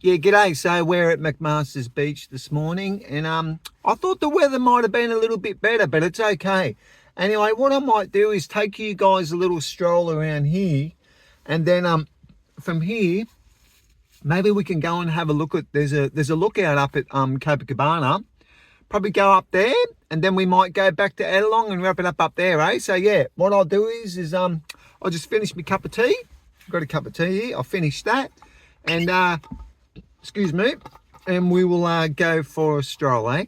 Yeah, g'day. So we're at McMaster's Beach this morning, and I thought the weather might have been a little bit better, but it's okay. Anyway, what I might do is take you guys a little stroll around here, and then from here maybe we can go and have a look at there's a lookout up at Copacabana. Probably go up there, and then we might go back to Ettalong and wrap it up there, eh? So yeah, what I'll do is I'll just finish my cup of tea. I've got a cup of tea here. I'll finish that, and excuse me, and we will go for a stroll, eh?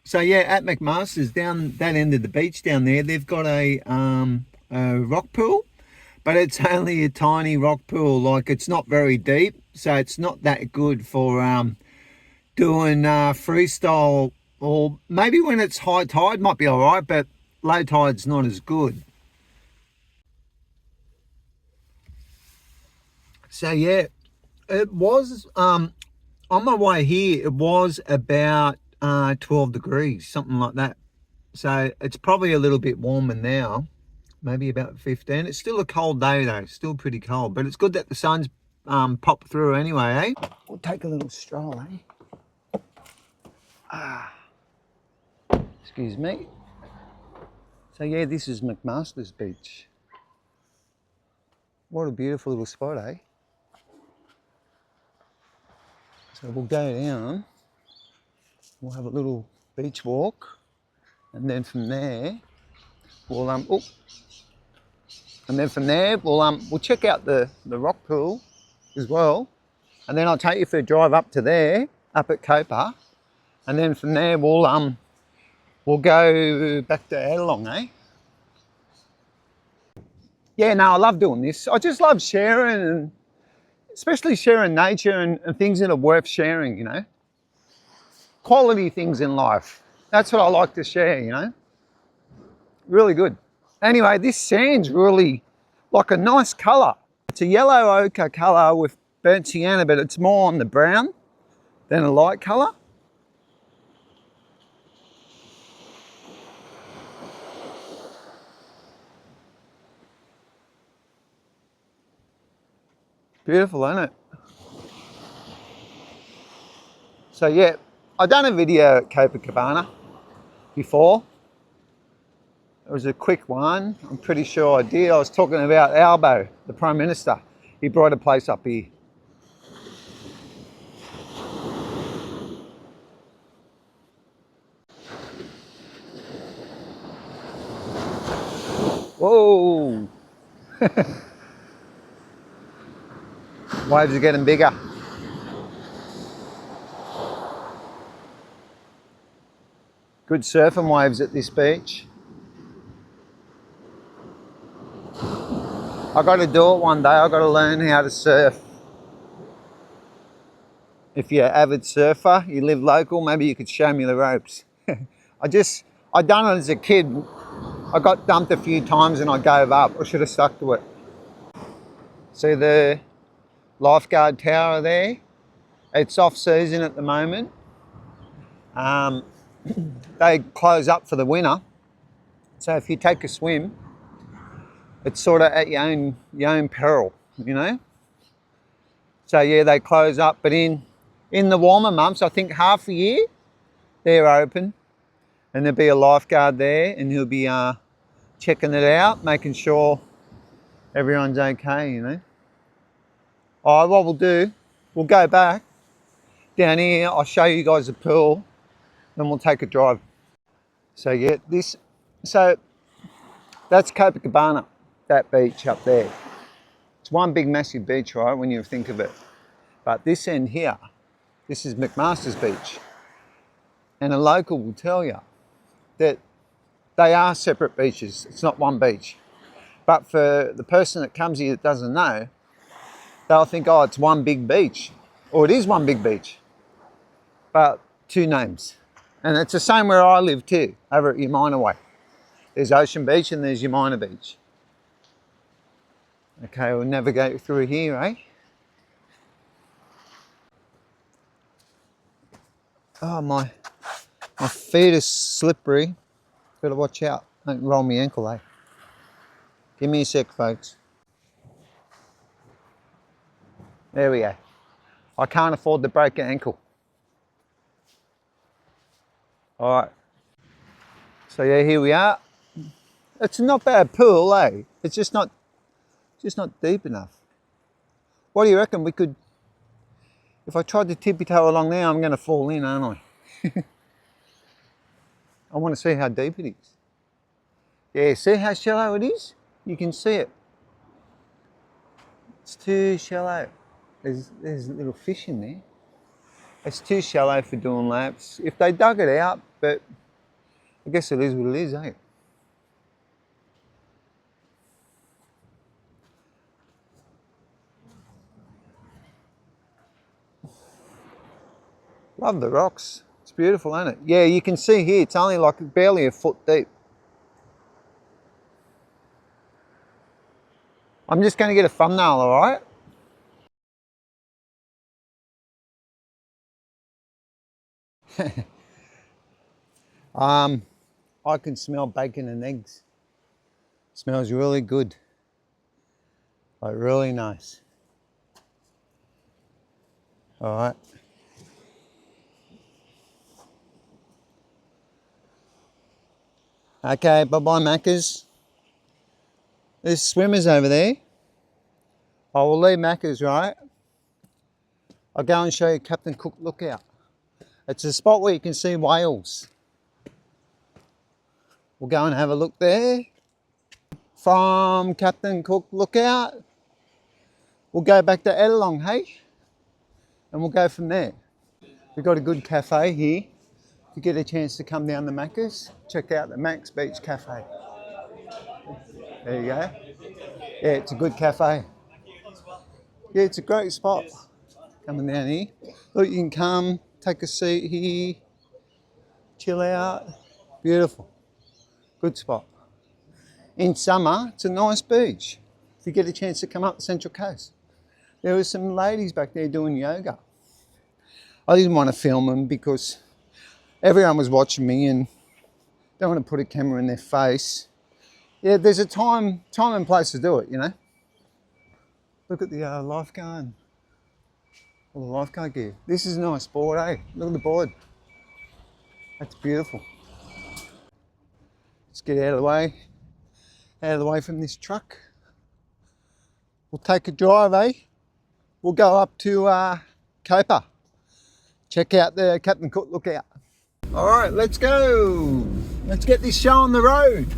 So yeah, at McMaster's, down that end of the beach down there, they've got a rock pool, but it's only a tiny rock pool. Like, it's not very deep, so it's not that good for doing freestyle, or maybe when it's high tide might be all right, but low tide's not as good. So yeah, it was on my way here, it was about 12 degrees, something like that. So it's probably a little bit warmer now, maybe about 15. It's still a cold day though, still pretty cold, but it's good that the sun's popped through anyway, eh? We'll take a little stroll, eh? Excuse me. So yeah, this is McMaster's Beach. What a beautiful little spot, eh? So we'll go down, we'll have a little beach walk, and then from there we'll we'll check out the rock pool as well, and then I'll take you for a drive up to there, up at Copa, and then from there we'll go back to Ettalong, eh? Yeah, no, I love doing this. I just love sharing, and especially sharing nature and things that are worth sharing, you know. Quality things in life. That's what I like to share, you know. Really good. Anyway, this sand's really like a nice colour. It's a yellow ochre colour with burnt sienna, but it's more on the brown than a light colour. Beautiful, isn't it? So yeah, I've done a video at Copacabana before. It was a quick one. I'm pretty sure I did. I was talking about Albo, the Prime Minister. He brought a place up here. Whoa! Waves are getting bigger. Good surfing waves at this beach. I got to do it one day. I got to learn how to surf. If you're an avid surfer, you live local, maybe you could show me the ropes. I done it as a kid. I got dumped a few times and I gave up. I should have stuck to it. See the lifeguard tower there? It's off season at the moment. They close up for the winter. So if you take a swim, it's sort of at your own peril, you know? So yeah, they close up, but in the warmer months, I think half a year, they're open, and there'll be a lifeguard there, and he'll be checking it out, making sure everyone's okay, you know? All right, what we'll do, we'll go back down here, I'll show you guys the pool, then we'll take a drive. So yeah, that's Copacabana, that beach up there. It's one big massive beach, right, when you think of it. But this end here, this is McMaster's Beach. And a local will tell you that they are separate beaches. It's not one beach. But for the person that comes here that doesn't know, they'll think, oh, it's one big beach. Or it is one big beach, but two names. And it's the same where I live too, over at Yamina Way. There's Ocean Beach and there's Yamina Beach. Okay, we'll navigate through here, eh? Oh, my feet are slippery. Better watch out. Don't roll my ankle, eh? Give me a sec, folks. There we go. I can't afford to break an ankle. All right. So yeah, here we are. It's not bad pool, eh? It's just not deep enough. What do you reckon? We could, if I tried to tippy-toe along there, I'm going to fall in, aren't I? I want to see how deep it is. Yeah, see how shallow it is? You can see it. It's too shallow. There's a little fish in there. It's too shallow for doing laps. If they dug it out, but I guess it is what it is, eh? Love the rocks. It's beautiful, isn't it? Yeah, you can see here, it's only like barely a foot deep. I'm just going to get a thumbnail, all right? I can smell bacon and eggs. Smells really good. Like really nice. All right. Okay, bye-bye Macca's. There's swimmers over there. I will leave Macca's, right? I'll go and show you Captain Cook Lookout. It's a spot where you can see whales. We'll go and have a look there. From Captain Cook Lookout, we'll go back to Ettalong, hey? And we'll go from there. We've got a good cafe here. If you get a chance to come down to Macca's, check out the Max Beach Cafe. There you go. Yeah, it's a good cafe. Yeah, it's a great spot. Coming down here. Look, you can come, take a seat here, chill out. Beautiful. Good spot. In summer, it's a nice beach. If you get a chance to come up the Central Coast. There were some ladies back there doing yoga. I didn't want to film them because everyone was watching me and don't want to put a camera in their face. Yeah, there's a time and place to do it, you know. Look at the lifeguard. All the lifeguard gear. This is a nice board, eh? Look at the board. That's beautiful. Let's get out of the way from this truck. We'll take a drive, eh? We'll go up to Copa. Check out the Captain Cook Lookout. All right, let's go. Let's get this show on the road.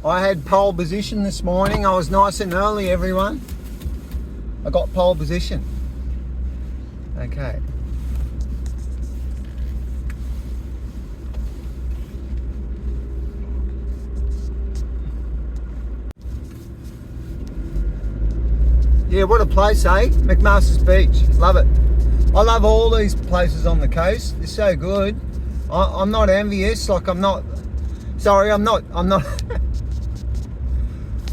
I had pole position this morning. I was nice and early, everyone. I got pole position. Okay. Yeah, what a place, eh? McMaster's Beach. Love it. I love all these places on the coast. They're so good. I'm not envious. Like I'm not.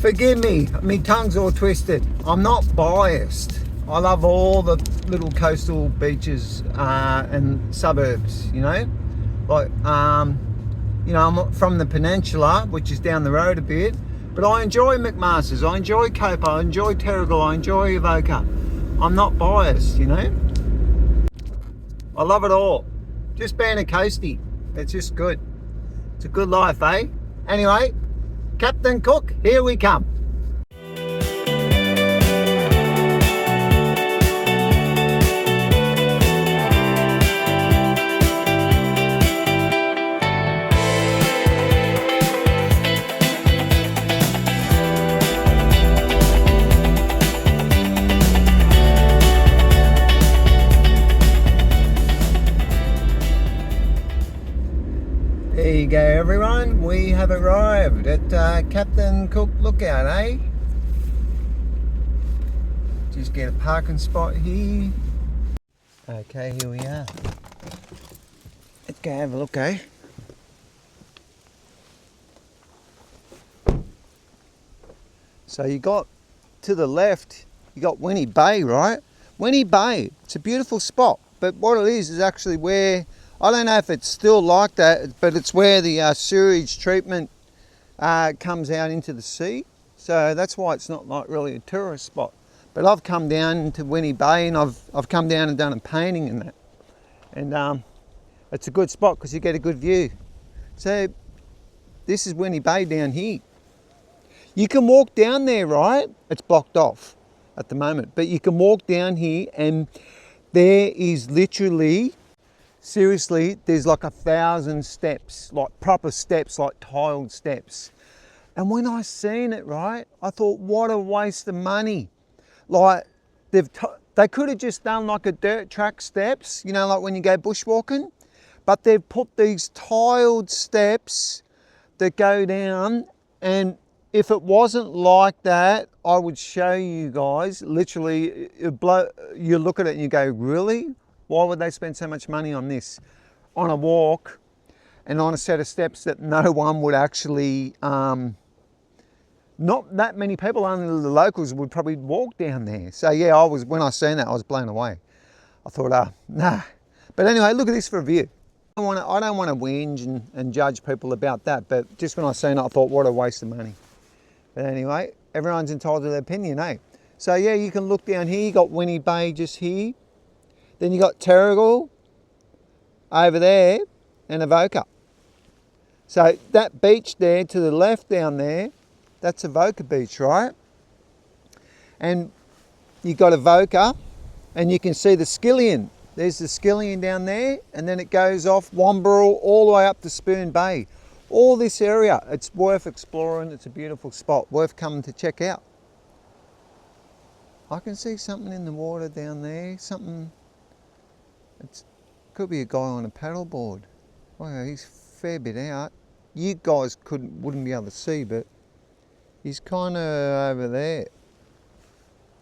Forgive me. My tongue's all twisted. I'm not biased. I love all the little coastal beaches and suburbs. You know, like you know, I'm from the peninsula, which is down the road a bit. But I enjoy McMaster's, I enjoy Copa, I enjoy Terrigal, I enjoy Avoca. I'm not biased, you know. I love it all. Just being a coastie, it's just good. It's a good life, eh? Anyway, Captain Cook, here we come. There you go, everyone. We have arrived at Captain Cook Lookout, eh? Just get a parking spot here. Okay, here we are. Let's go have a look, eh? So you got to the left, you got Winnie Bay, right? Winnie Bay, it's a beautiful spot, but what it is actually where, I don't know if it's still like that, but it's where the sewage treatment comes out into the sea. So that's why it's not like really a tourist spot. But I've come down to Winnie Bay, and I've come down and done a painting in that. And it's a good spot because you get a good view. So this is Winnie Bay down here. You can walk down there, right? It's blocked off at the moment, but you can walk down here and there is literally, seriously, there's like 1,000 steps, like proper steps, like tiled steps. And when I seen it, right, I thought, what a waste of money. Like, they could have just done like a dirt track steps, you know, like when you go bushwalking, but they've put these tiled steps that go down, and if it wasn't like that, I would show you guys, literally, you look at it and you go, really? Why would they spend so much money on this? On a walk and on a set of steps that no one would actually, not that many people, only the locals would probably walk down there. So yeah, when I seen that, I was blown away. I thought, nah. But anyway, look at this for a view. I don't want to whinge and judge people about that, but just when I seen it, I thought, what a waste of money. But anyway, everyone's entitled to their opinion, eh? So yeah, you can look down here. You got Winnie Bay just here. Then you got Terrigal over there and Avoca. So that beach there to the left down there, that's Avoca Beach, right? And you got Avoca, and you can see the Skillion. There's the Skillion down there, and then it goes off Womberall all the way up to Spoon Bay. All this area, it's worth exploring. It's a beautiful spot, worth coming to check out. I can see something in the water down there, something, could be a guy on a paddleboard. Wow, he's a fair bit out. You guys wouldn't be able to see, but he's kind of over there.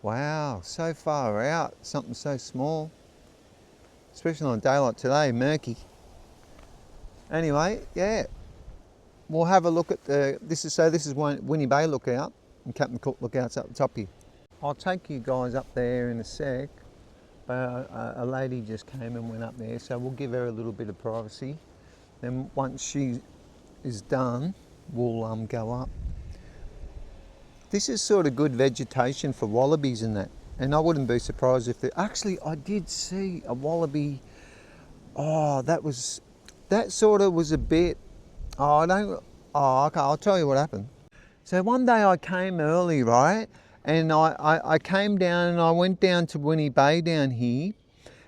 Wow, so far out, something so small. Especially on a day like today, murky. Anyway, yeah. We'll have a look at this is Winnie Bay Lookout, and Captain Cook Lookout's up the top here. I'll take you guys up there in a sec, but a lady just came and went up there, so we'll give her a little bit of privacy. Then once she is done, we'll go up. This is sort of good vegetation for wallabies and that, and I wouldn't be surprised if actually I did see a wallaby. Oh, that sort of was a bit. Okay, I'll tell you what happened. So one day I came early, right? And I came down and I went down to Winnie Bay down here.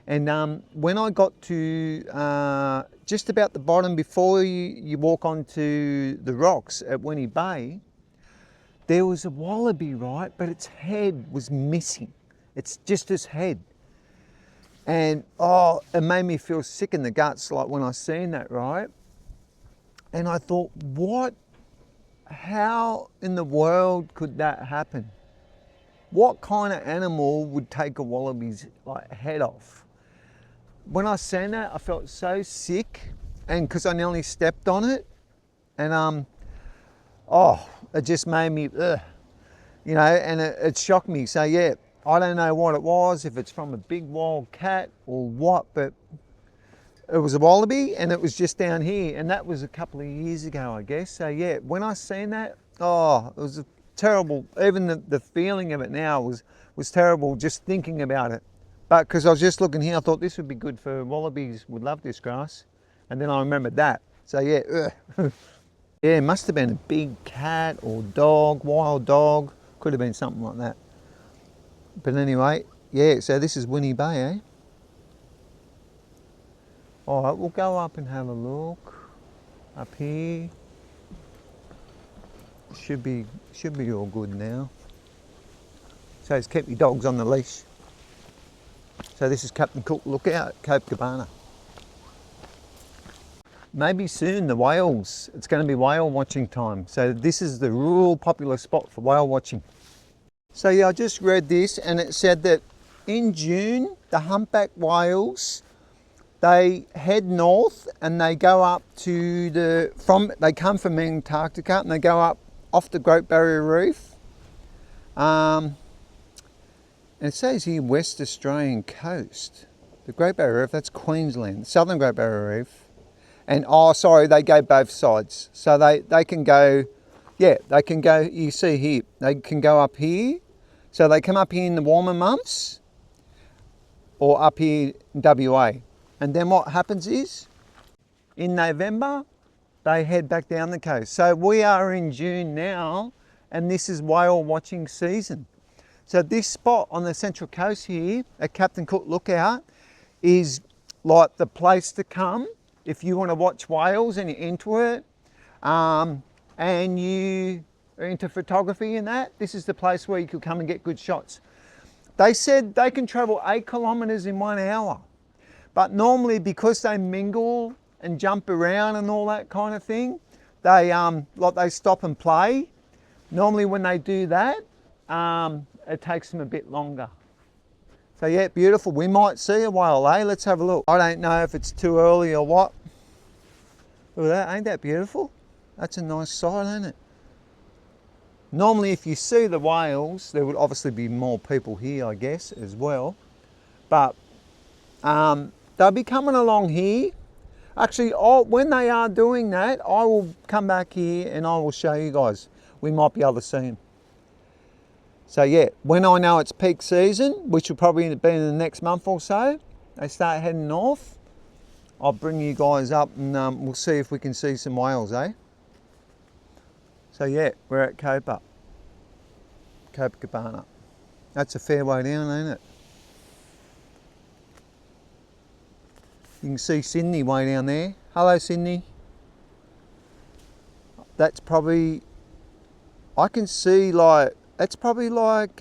And when I got to just about the bottom before you walk onto the rocks at Winnie Bay, there was a wallaby, right? But its head was missing. It's just its head. And it made me feel sick in the guts, like when I seen that, right? And I thought, how in the world could that happen? What kind of animal would take a wallaby's head off? When I seen that, I felt so sick, and because I nearly stepped on it, and it just made me, you know, and it shocked me. So yeah, I don't know what it was, if it's from a big wild cat or what, but it was a wallaby, and it was just down here, and that was a couple of years ago, I guess. So yeah, when I seen that, it was a terrible. Even the feeling of it now was terrible, just thinking about it. But because I was just looking here, I thought this would be good for wallabies. Would love this grass, and then I remembered that. So yeah, yeah, it must have been a big cat or dog, wild dog. Could have been something like that. But anyway, yeah. So this is Winnie Bay, eh? All right, we'll go up and have a look. Up here. Should be all good now. So just keep your dogs on the leash. So this is Captain Cook Lookout at Copacabana. Maybe soon the whales. It's going to be whale watching time. So this is the real popular spot for whale watching. So yeah, I just read this, and it said that in June, the humpback whales, they head north and they go up to they come from Antarctica and they go up off the Great Barrier Reef. And it says here West Australian coast. The Great Barrier Reef, that's Queensland, Southern Great Barrier Reef. And they go both sides. So they can go, yeah, they can go, you see here, they can go up here So they come up here in the warmer months or up here in WA. And then what happens is, in November, they head back down the coast. So we are in June now, and this is whale watching season. So this spot on the Central Coast here at Captain Cook Lookout is like the place to come if you want to watch whales and you're into it, and you are into photography and that. This is the place where you could come and get good shots. They said they can travel 8 kilometers in 1 hour, but normally because they mingle and jump around and all that kind of thing, they stop and play. Normally when they do that, it takes them a bit longer. So yeah, beautiful. We might see a whale, eh? Let's have a look. I don't know if it's too early or what. Look at that, ain't that beautiful? That's a nice sight, ain't it? Normally if you see the whales, there would obviously be more people here, I guess, as well. But they'll be coming along here. Actually, when they are doing that, I will come back here and I will show you guys. We might be able to see them. So yeah, when I know it's peak season, which will probably be in the next month or so, they start heading north, I'll bring you guys up and we'll see if we can see some whales, eh? So yeah, we're at Copacabana. That's a fair way down, ain't it? You can see Sydney way down there. Hello, Sydney. That's probably, I can see like, it's probably like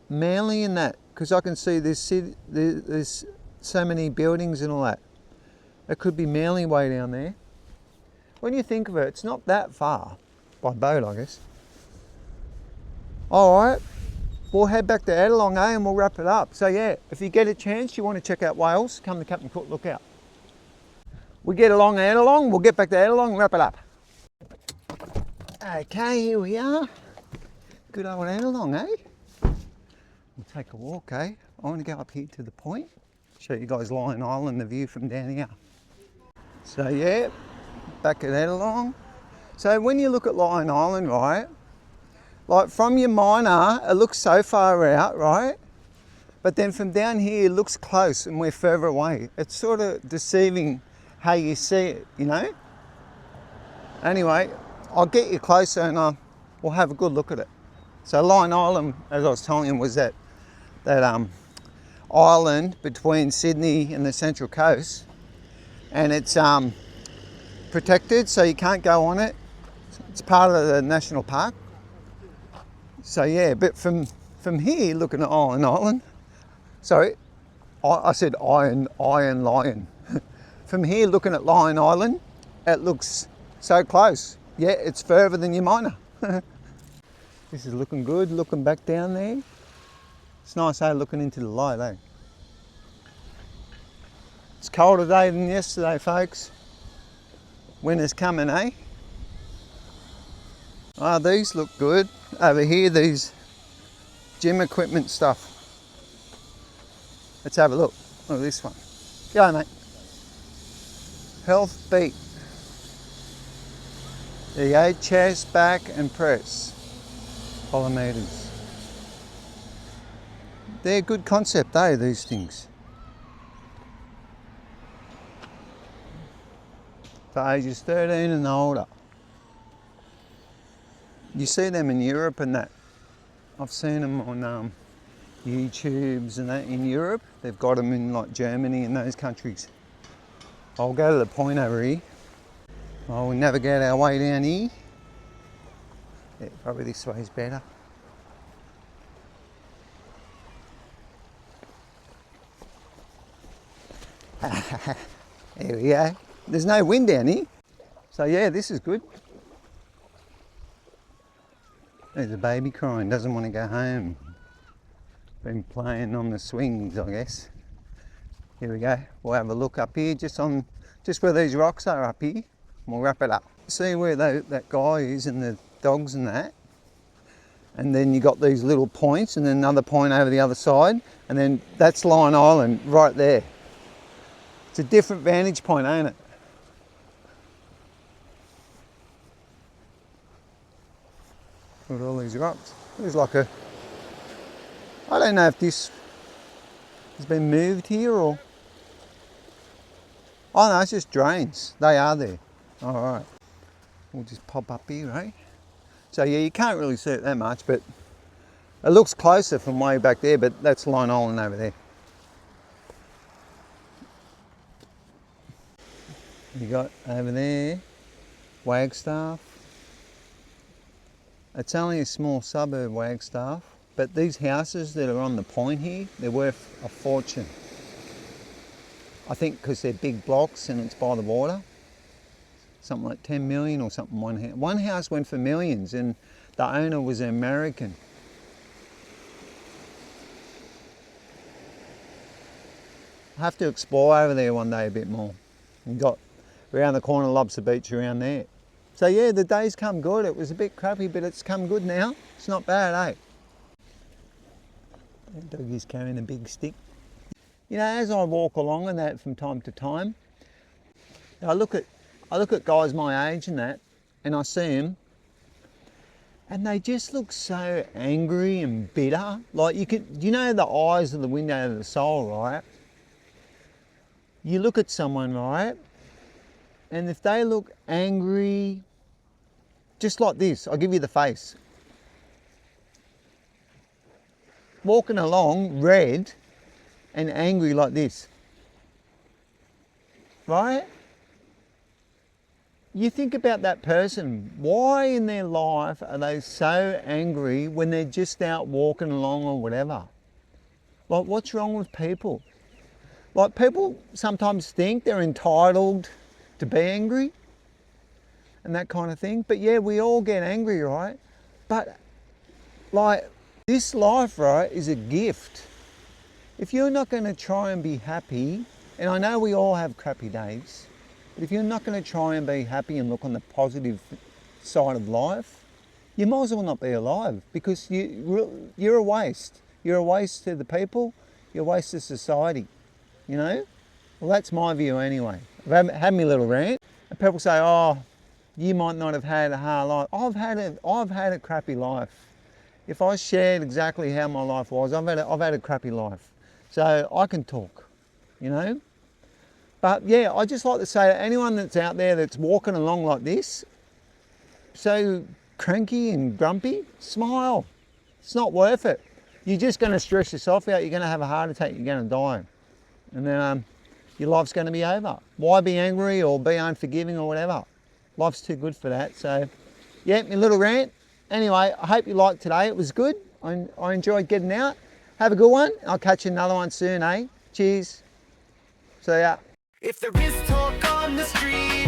Manly and that, because I can see there's so many buildings and all that. It could be Manly way down there. When you think of it, it's not that far, by boat I guess. Alright, we'll head back to Ettalong, eh, and we'll wrap it up. So yeah, if you get a chance, you want to check out whales, come to Captain Cook Lookout. We get along at Ettalong, we'll get back to Ettalong and wrap it up. Okay, here we are. Good old Ettalong, eh? We'll take a walk, eh? I want to go up here to the point, show you guys Lion Island, the view from down here. So yeah, back at Ettalong. So when you look at Lion Island, right, like from your minor, it looks so far out, right? But then from down here, it looks close and we're further away. It's sort of deceiving how you see it, you know? Anyway, I'll get you closer and we'll have a good look at it. So Lion Island, as I was telling you, was that island between Sydney and the Central Coast, and it's protected, so you can't go on it. It's part of the national park. So yeah, but from here, looking at Lion Island, sorry, I said Lion. From here, looking at Lion Island, it looks so close. Yeah, it's further than your minor. This is looking good, looking back down there. It's nice, eh, looking into the light, eh? It's colder today than yesterday, folks. Winter's coming, eh? Ah, these look good. Over here, these gym equipment stuff. Let's have a look. Look at this one. Go, mate. Health Beat. There you go, chest, back and press. Polymeters. They're a good concept, eh, these things. For ages 13 and older. You see them in Europe and that. I've seen them on YouTubes and that in Europe. They've got them in like Germany and those countries. I'll go to the point over here. I'll navigate our way down here. Yeah, probably this way is better. There we go. There's no wind down here. So yeah, this is good. There's a baby crying, doesn't want to go home. Been playing on the swings, I guess. Here we go. We'll have a look up here, just where these rocks are up here. We'll wrap it up. See where that guy is and the dogs and that. And then you got these little points and then another point over the other side. And then that's Lion Island right there. It's a different vantage point, ain't it? Look at all these rocks. There's like a I don't know if this has been moved here or... Oh no, it's just drains. They are there. All right. We'll just pop up here, eh? So yeah, you can't really see it that much, but it looks closer from way back there, but that's Line Island over there. You got over there, Wagstaff. It's only a small suburb, Wagstaff, but these houses that are on the point here, they're worth a fortune. I think because they're big blocks and it's by the water. Something like 10 million or something. One house went for millions and the owner was an American. I have to explore over there one day a bit more. You got around the corner Lobster Beach around there. So yeah, the day's come good. It was a bit crappy, but it's come good now. It's not bad, eh? Dougie's carrying a big stick. You know, as I walk along and that from time to time, I look at guys my age and that, and I see them, and they just look so angry and bitter. Like you know the eyes are the window of the soul, right? You look at someone, right, and if they look angry, just like this, I'll give you the face. Walking along, red and angry like this, right? You think about that person. Why in their life are they so angry when they're just out walking along or whatever? Like, what's wrong with people? Like, people sometimes think they're entitled to be angry and that kind of thing. But yeah, we all get angry, right? But like, this life, right, is a gift. If you're not going to try and be happy, and I know we all have crappy days, but if you're not going to try and be happy and look on the positive side of life, you might as well not be alive, because you're a waste. You're a waste to the people, you're a waste to society, you know? Well, that's my view anyway. I've had my little rant, and people say, oh, you might not have had a hard life. I've had a crappy life. If I shared exactly how my life was, I've had a crappy life. So I can talk, you know? But yeah, I just like to say to anyone that's out there that's walking along like this, so cranky and grumpy, smile. It's not worth it. You're just going to stress yourself out. You're going to have a heart attack. You're going to die. And then your life's going to be over. Why be angry or be unforgiving or whatever? Life's too good for that. So yeah, my little rant. Anyway, I hope you liked today. It was good. I enjoyed getting out. Have a good one. I'll catch you another one soon, eh? Cheers. See ya. If there is talk on the street